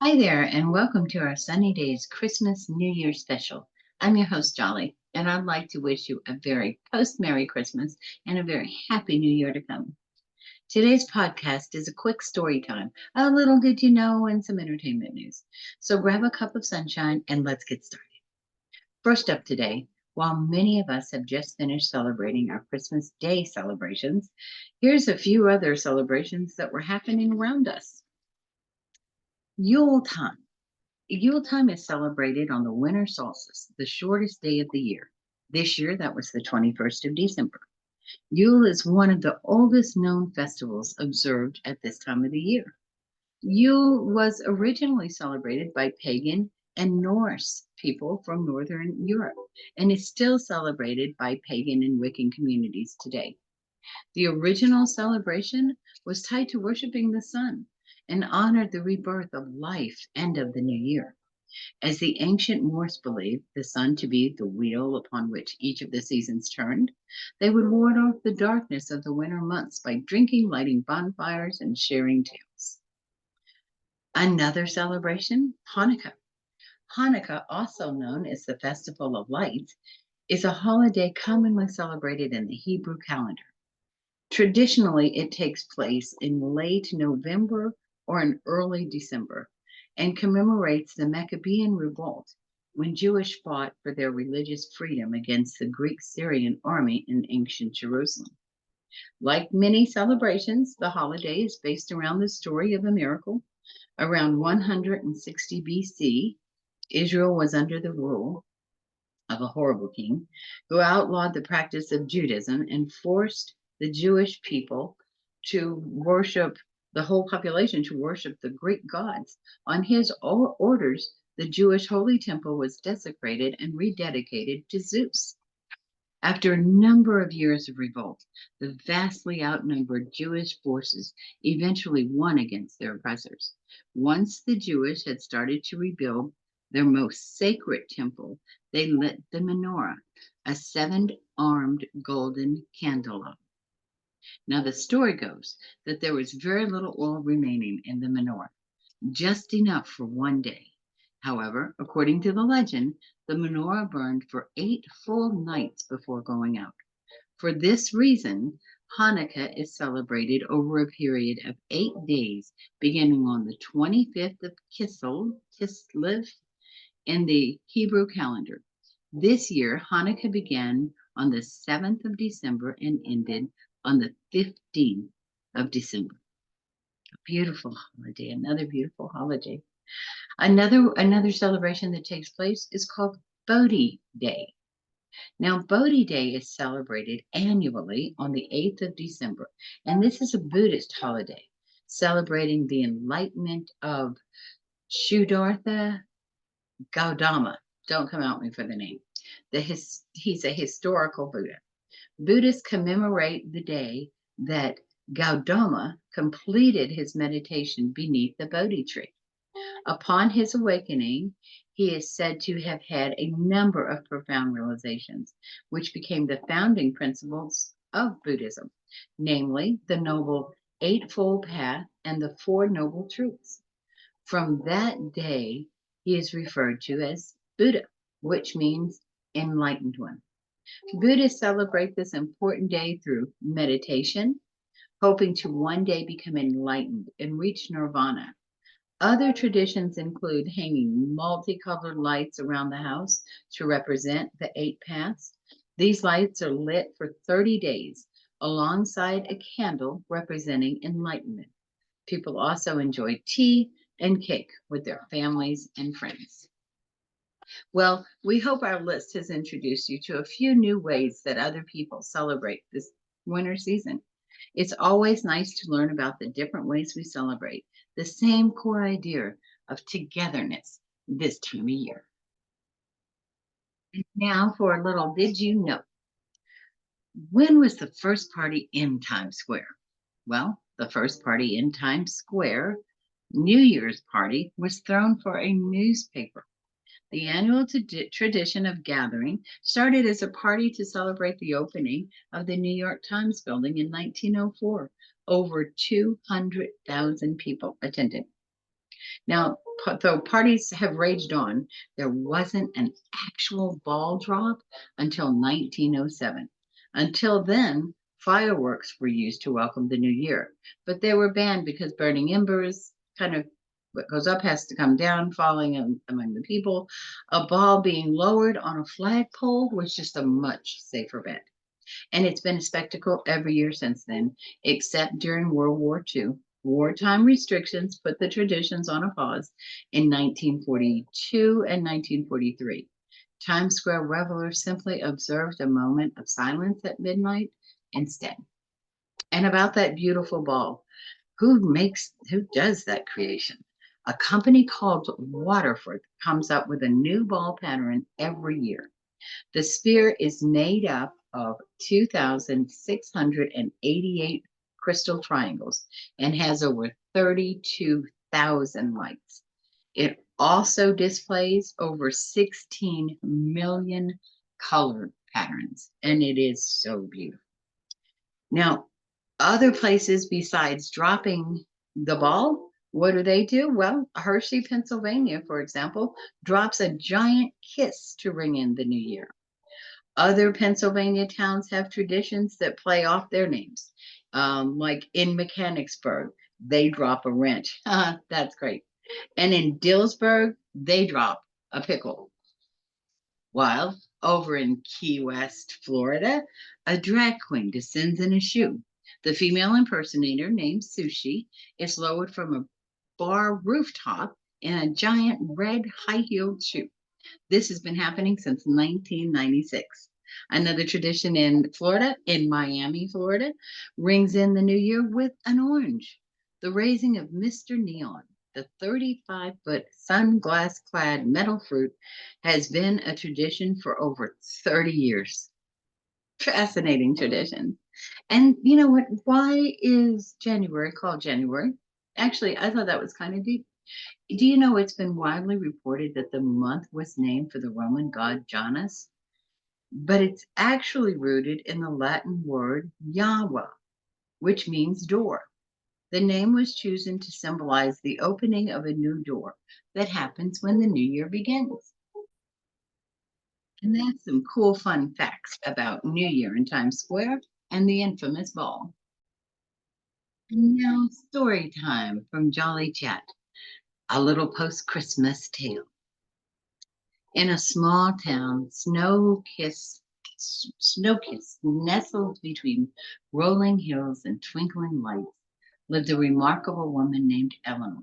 Hi there, and welcome to our Sunny Days Christmas New Year special. I'm your host, Jolly, and I'd like to wish you a very post-Merry Christmas and a very Happy New Year to come. Today's podcast is a quick story time, a little did you know, and some entertainment news. So grab a cup of sunshine and let's get started. First up today, while many of us have just finished celebrating our Christmas Day celebrations, here's a few other celebrations that were happening around us. Yule time. Yuletime is celebrated on the winter solstice, the shortest day of the year. This year, that was the 21st of December. Yule is one of the oldest known festivals observed at this time of the year. Yule was originally celebrated by pagan and Norse people from Northern Europe and is still celebrated by pagan and Wiccan communities today. The original celebration was tied to worshiping the sun and honored the rebirth of life and of the new year. As the ancient Morse believed the sun to be the wheel upon which each of the seasons turned, they would ward off the darkness of the winter months by drinking, lighting bonfires, and sharing tales. Another celebration, Hanukkah. Hanukkah, also known as the Festival of Lights, is a holiday commonly celebrated in the Hebrew calendar. Traditionally, it takes place in late November or in early December and commemorates the Maccabean revolt when Jewish fought for their religious freedom against the Greek Syrian army in ancient Jerusalem. Like many celebrations, the holiday is based around the story of a miracle. Around 160 BC, Israel was under the rule of a horrible king who outlawed the practice of Judaism and forced the Jewish people to worship, the whole population to worship the Greek gods. On his orders, the Jewish holy temple was desecrated and rededicated to Zeus. After a number of years of revolt, the vastly outnumbered Jewish forces eventually won against their oppressors. Once the Jewish had started to rebuild their most sacred temple, they lit the menorah, a seven-armed golden candelabra. Now, the story goes that there was very little oil remaining in the menorah, just enough for one day. However, according to the legend, the menorah burned for 8 full nights before going out. For this reason, Hanukkah is celebrated over a period of 8 days, beginning on the 25th of Kislev in the Hebrew calendar. This year, Hanukkah began on the 7th of December and ended on the 15th of December. A beautiful holiday, another beautiful holiday. Another celebration that takes place is called Bodhi Day. Now, Bodhi Day is celebrated annually on the 8th of December, and this is a Buddhist holiday celebrating the enlightenment of Siddhartha Gautama. Don't come at me for the name. He's a historical Buddha. Buddhists commemorate the day that Gautama completed his meditation beneath the Bodhi tree. Upon his awakening, he is said to have had a number of profound realizations, which became the founding principles of Buddhism, namely the Noble Eightfold Path and the Four Noble Truths. From that day, he is referred to as Buddha, which means enlightened one. Buddhists celebrate this important day through meditation, hoping to one day become enlightened and reach nirvana. Other traditions include hanging multicolored lights around the house to represent the 8 paths. These lights are lit for 30 days alongside a candle representing enlightenment. People also enjoy tea and cake with their families and friends. Well, we hope our list has introduced you to a few new ways that other people celebrate this winter season. It's always nice to learn about the different ways we celebrate the same core idea of togetherness this time of year. Now for a little did you know? When was the first party in Times Square? Well, the first party in Times Square, New Year's party, was thrown for a newspaper. The annual tradition of gathering started as a party to celebrate the opening of the New York Times building in 1904. Over 200,000 people attended. Now, though parties have raged on, there wasn't an actual ball drop until 1907. Until then, fireworks were used to welcome the new year, but they were banned because burning embers kind of what goes up has to come down, falling among the people. A ball being lowered on a flagpole was just a much safer bet. And it's been a spectacle every year since then, except during World War II. Wartime restrictions put the traditions on a pause in 1942 and 1943. Times Square revelers simply observed a moment of silence at midnight instead. And about that beautiful ball, who does that creation? A company called Waterford comes up with a new ball pattern every year. The sphere is made up of 2,688 crystal triangles and has over 32,000 lights. It also displays over 16 million color patterns, and it is so beautiful. Now, other places besides dropping the ball, what do? Well, Hershey, Pennsylvania, for example, drops a giant kiss to ring in the new year. Other Pennsylvania towns have traditions that play off their names. Like in Mechanicsburg, they drop a wrench. That's great. And in Dillsburg, they drop a pickle. While over in Key West, Florida, a drag queen descends in a shoe. The female impersonator, named Sushi, is lowered from a bar rooftop in a giant red high heeled shoe. This has been happening since 1996. Another tradition in Florida, in Miami, Florida, rings in the new year with an orange. The raising of Mr. Neon, the 35-foot sunglass clad metal fruit, has been a tradition for over 30 years. Fascinating tradition. And you know what? Why is January called January? Actually, I thought that was kind of deep. Do you know it's been widely reported that the month was named for the Roman god Janus? But it's actually rooted in the Latin word Yahweh, which means door. The name was chosen to symbolize the opening of a new door that happens when the new year begins. And that's some cool, fun facts about New Year in Times Square and the infamous ball. And now, story time from Jolly Chat, a little post Christmas tale. In a small town, Snow-Kiss, nestled between rolling hills and twinkling lights, lived a remarkable woman named Eleanor.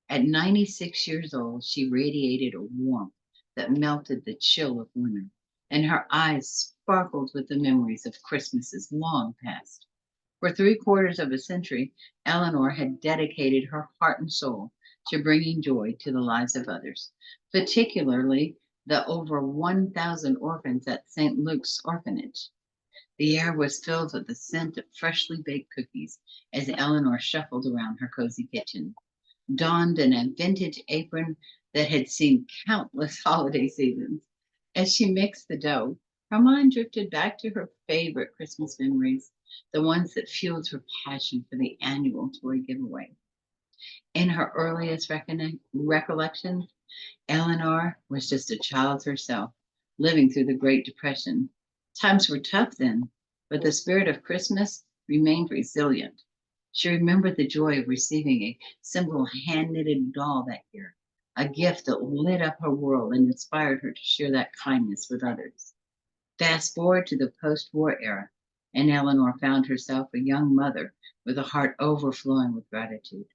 At 96 years old, she radiated a warmth that melted the chill of winter, and her eyes sparkled with the memories of Christmases long past. For three-quarters of a century, Eleanor had dedicated her heart and soul to bringing joy to the lives of others, particularly the over 1,000 orphans at St. Luke's Orphanage. The air was filled with the scent of freshly baked cookies as Eleanor shuffled around her cozy kitchen, donned in a vintage apron that had seen countless holiday seasons. As she mixed the dough, her mind drifted back to her favorite Christmas memories, the ones that fueled her passion for the annual toy giveaway. In her earliest recollections, Eleanor was just a child herself, living through the Great Depression. Times were tough then, but the spirit of Christmas remained resilient. She remembered the joy of receiving a simple hand-knitted doll that year, a gift that lit up her world and inspired her to share that kindness with others. Fast forward to the post-war era, and Eleanor found herself a young mother with a heart overflowing with gratitude.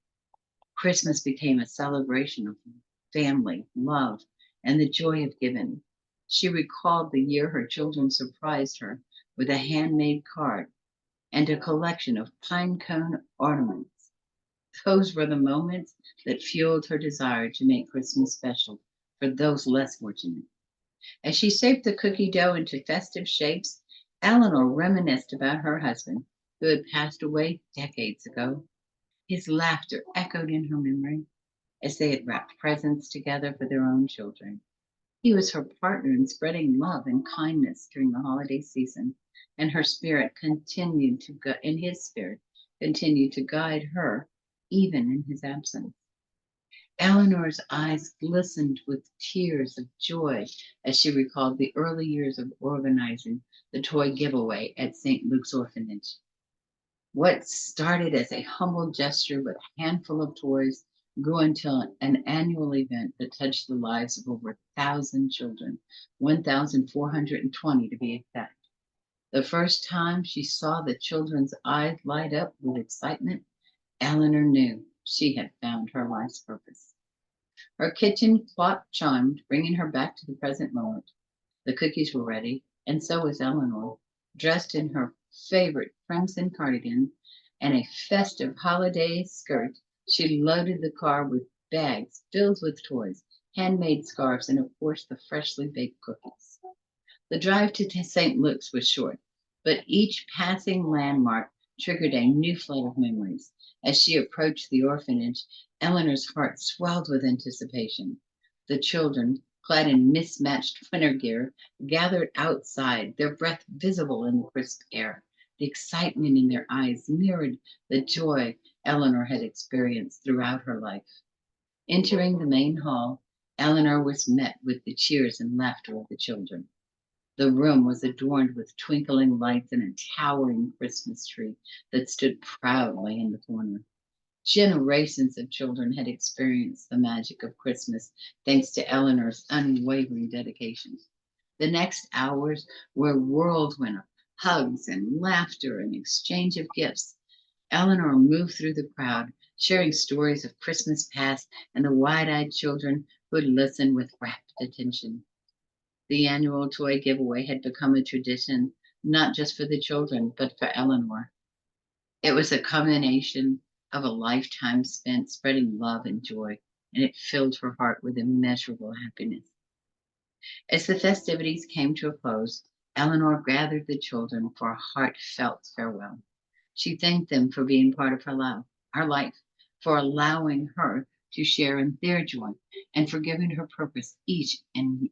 Christmas became a celebration of family, love, and the joy of giving. She recalled the year her children surprised her with a handmade card and a collection of pine cone ornaments. Those were the moments that fueled her desire to make Christmas special for those less fortunate. As she shaped the cookie dough into festive shapes, Eleanor reminisced about her husband, who had passed away decades ago. His laughter echoed in her memory as they had wrapped presents together for their own children. He was her partner in spreading love and kindness during the holiday season, and his spirit continued to guide her even in his absence. Eleanor's eyes glistened with tears of joy as she recalled the early years of organizing the toy giveaway at St. Luke's Orphanage. What started as a humble gesture with a handful of toys grew into an annual event that touched the lives of over 1,000 children, 1,420 to be exact. The first time she saw the children's eyes light up with excitement, Eleanor knew she had found her life's purpose. Her kitchen clock chimed, bringing her back to the present moment. The cookies were ready, and so was Eleanor, dressed in her favorite crimson cardigan and a festive holiday skirt. She loaded the car with bags filled with toys, handmade scarves, and of course the freshly baked cookies. The drive to St. Luke's was short, but each passing landmark triggered a new flood of memories. As she approached the orphanage, Eleanor's heart swelled with anticipation. The children, clad in mismatched winter gear, gathered outside, their breath visible in the crisp air. The excitement in their eyes mirrored the joy Eleanor had experienced throughout her life. Entering the main hall, Eleanor was met with the cheers and laughter of the children. The room was adorned with twinkling lights and a towering Christmas tree that stood proudly in the corner. Generations of children had experienced the magic of Christmas thanks to Eleanor's unwavering dedication. The next hours were whirlwind of hugs and laughter and exchange of gifts. Eleanor moved through the crowd, sharing stories of Christmas past and the wide eyed children who would listen with rapt attention. The annual toy giveaway had become a tradition, not just for the children, but for Eleanor. It was a culmination of a lifetime spent spreading love and joy, and it filled her heart with immeasurable happiness. As the festivities came to a close, Eleanor gathered the children for a heartfelt farewell. She thanked them for being part of her life, for allowing her to share in their joy, and for giving her purpose each and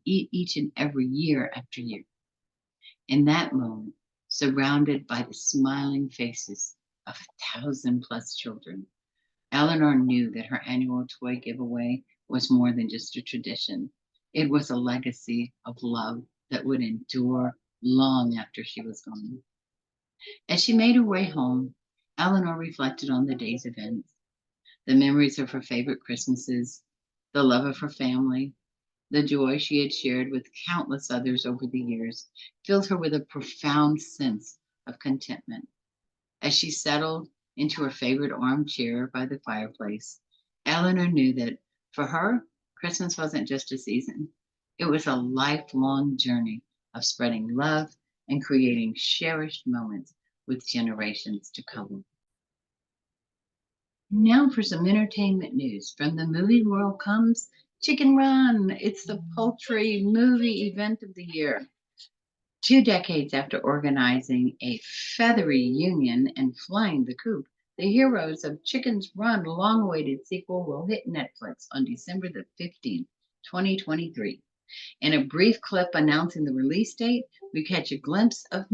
every year after year. In that moment, surrounded by the smiling faces of 1,000 plus children, Eleanor knew that her annual toy giveaway was more than just a tradition. It was a legacy of love that would endure long after she was gone. As she made her way home, Eleanor reflected on the day's events, the memories of her favorite Christmases, the love of her family, the joy she had shared with countless others over the years, filled her with a profound sense of contentment. As she settled into her favorite armchair by the fireplace, Eleanor knew that for her, Christmas wasn't just a season, it was a lifelong journey of spreading love and creating cherished moments with generations to come. Now for some entertainment news. From the movie world comes Chicken Run. It's the poultry movie event of the year. 2 decades after organizing a feathery union and flying the coop, the heroes of Chicken's Run long-awaited sequel will hit Netflix on December the 15th, 2023. In a brief clip announcing the release date, we catch a glimpse of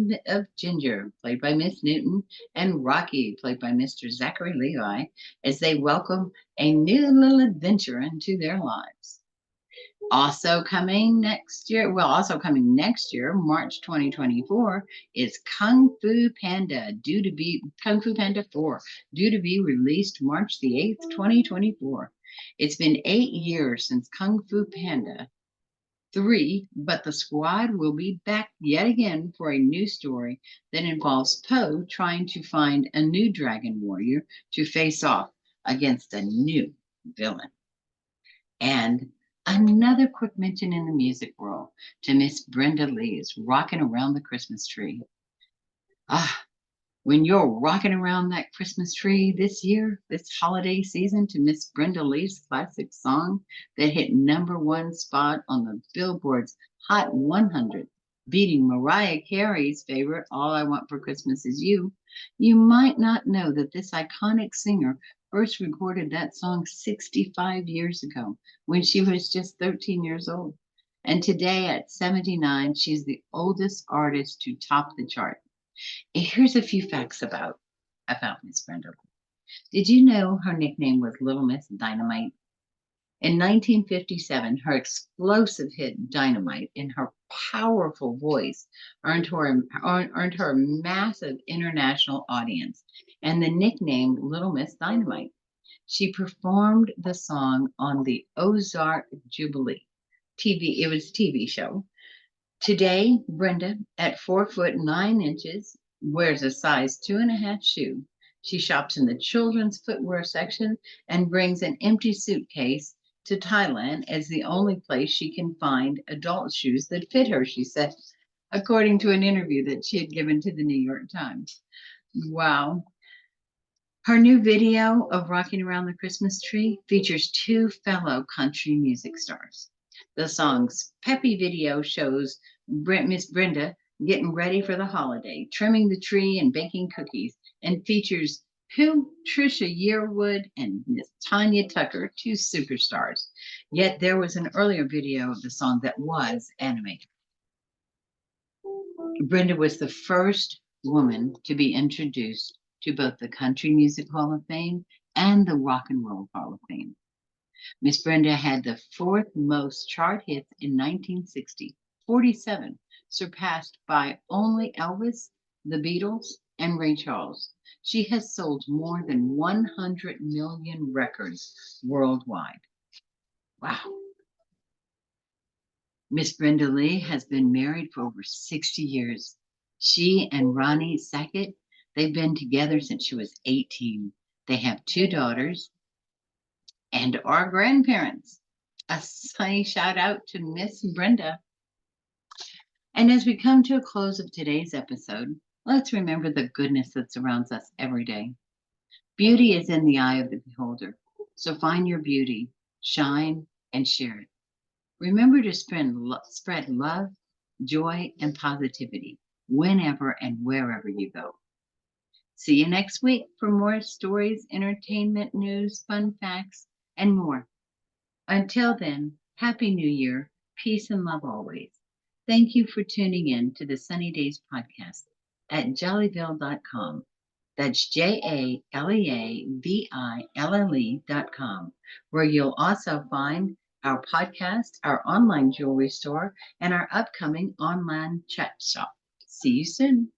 Ginger, played by Miss Newton, and Rocky, played by Mr. Zachary Levi, as they welcome a new little adventure into their lives. Also coming next year, March 2024, is Kung Fu Panda 4, due to be released March the 8th, 2024. It's been 8 years since Kung Fu Panda 3, but the squad will be back yet again for a new story that involves Po trying to find a new dragon warrior to face off against a new villain. And another quick mention in the music world to Miss Brenda Lee's Rocking Around the Christmas Tree. Ah, when you're rocking around that Christmas tree this holiday season, to Miss Brenda Lee's classic song that hit #1 spot on the Billboard's Hot 100, beating Mariah Carey's favorite, All I Want for Christmas Is You, you might not know that this iconic singer first recorded that song 65 years ago when she was just 13 years old. And today at 79, she's the oldest artist to top the chart. Here's a few facts about Miss Brenda. Did you know her nickname was Little Miss Dynamite? In 1957, her explosive hit Dynamite and her powerful voice earned her a massive international audience and the nickname Little Miss Dynamite. She performed the song on the Ozark Jubilee TV. It was a TV show. Today, Brenda, at 4 foot 9 inches, wears a size 2.5 shoe. She shops in the children's footwear section and brings an empty suitcase to Thailand as the only place she can find adult shoes that fit her, she said, according to an interview that she had given to the New York Times. Wow. Her new video of Rocking Around the Christmas Tree features two fellow country music stars. The song's peppy video shows Miss Brenda getting ready for the holiday, trimming the tree and baking cookies, and features Trisha Yearwood and Miss Tanya Tucker, two superstars. Yet there was an earlier video of the song that was animated. Brenda was the first woman to be introduced to both the Country Music Hall of Fame and the Rock and Roll Hall of Fame. Miss Brenda had the fourth most chart hits in 1960, 47, surpassed by only Elvis, the Beatles, and Ray Charles. She has sold more than 100 million records worldwide. Wow. Miss Brenda Lee has been married for over 60 years. She and Ronnie Sackett, they've been together since she was 18. They have two daughters and are grandparents. A sunny shout out to Miss Brenda. And as we come to a close of today's episode, let's remember the goodness that surrounds us every day. Beauty is in the eye of the beholder. So find your beauty, shine, and share it. Remember to spread love, joy, and positivity whenever and wherever you go. See you next week for more stories, entertainment, news, fun facts, and more. Until then, Happy New Year, peace and love always. Thank you for tuning in to the Sunny Days podcast at jollyville.com. That's JALEAVILLE.com, where you'll also find our podcast, our online jewelry store, and our upcoming online chat shop. See you soon.